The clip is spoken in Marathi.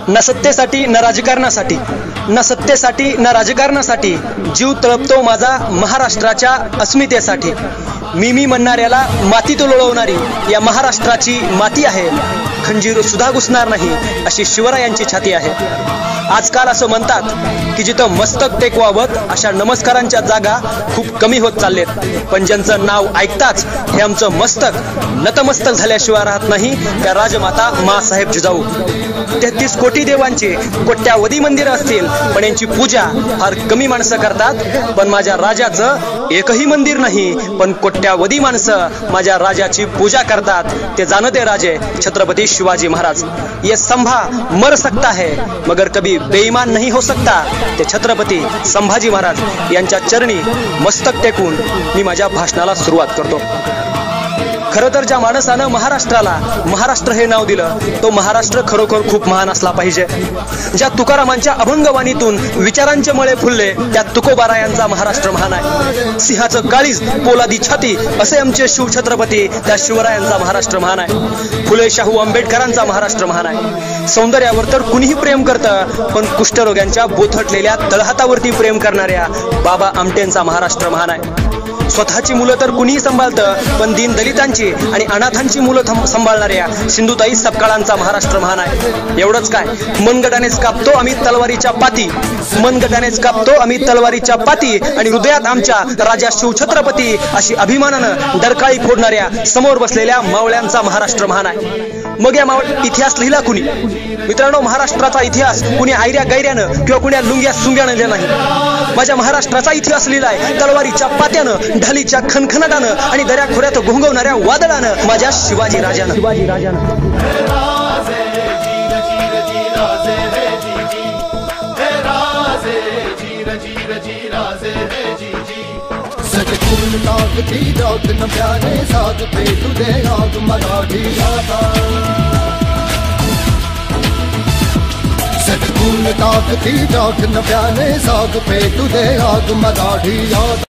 न सत्तेसाठी न राजकारणासाठी, न सत्तेसाठी न राजकारणासाठी जीव तळपतो माझा महाराष्ट्राच्या अस्मितेसाठी। मी म्हणणाऱ्याला मातीत लोळवणारी या महाराष्ट्राची माती आहे, खंजीर सुद्धा घुसणार नाही अशी शिवरायांची छाती आहे। आजकाल असं म्हणतात की जिथं मस्तक टेकवावत अशा नमस्कारांच्या जागा खूप कमी होत चाललेत, पण ज्यांचं नाव ऐकताच हे आमचं मस्तक नतमस्तक झाल्याशिवाय राहत नाही त्या राजमाता माँसाहेब जिजाऊ। 33 कोटी देवांचे कोट्यावधी मंदिर असतील, पण यांची पूजा फार कमी माणसं करतात। पण माझ्या राजाचं एकही मंदिर नाही, पण कोट्यावधी माणसं माझ्या राजाची पूजा करतात। ते जानते राजे छत्रपती शिवाजी महाराज। ये संभा मर सकता है मगर कभी बेईमान नहीं हो सकता। ते छत्रपती संभाजी महाराज यांच्या चरणी मस्तक टेकून मी माझ्या भाषणाला सुरुवात करतो। खरं तर ज्या माणसानं महाराष्ट्राला महाराष्ट्र हे नाव दिलं तो महाराष्ट्र खरोखर खूप महान असला पाहिजे। ज्या तुकारामांच्या अभंगवाणीतून विचारांचे मळे फुलले त्या तुकोबारायांचा महाराष्ट्र महान आहे। सिंहाचं काळीज पोलादी छाती असे आमचे शिवछत्रपती त्या शिवरायांचा महाराष्ट्र महान आहे। फुले शाहू आंबेडकरांचा महाराष्ट्र महान आहे। सौंदर्यावर तर कुणीही प्रेम करतं, पण कुष्ठरोग्यांच्या बोथटलेल्या तळहातावरती प्रेम करणाऱ्या बाबा आमटेंचा महाराष्ट्र महान आहे। स्वतःची मुलं तर कुणीही सांभाळतं, पण दीन दलितांची आणि अनाथांची मुलं सांभाळणाऱ्या सिंधुताई सपकाळांचा महाराष्ट्र महान आहे। एवढंच काय, मनगटानेच कापतो आम्ही तलवारीच्या पाती, मनगटानेच कापतो आम्ही तलवारीच्या पाती, आणि हृदयात आमच्या राजा शिवछत्रपती अशी अभिमानानं डरकाळी फोडणाऱ्या समोर बसलेल्या मावळ्यांचा महाराष्ट्र महान आहे। मग या इतिहास लिहिला कुणी? मित्रांनो, महाराष्ट्राचा इतिहास कुणी आयऱ्या गैऱ्यानं किंवा कुण्या लुंग्या सुंग्यानं लिहिला नाही। माझ्या महाराष्ट्राचा इतिहास लिहिलाय तलवारीच्या पात्यानं, ढालीच्या खणखणाटानं आणि दऱ्याखोऱ्यात घोंगवणाऱ्या वादळानं माझ्या शिवाजी राजानं। सटकून ताकती डाक न प्याने साग पे तुझे आग मराठी याद।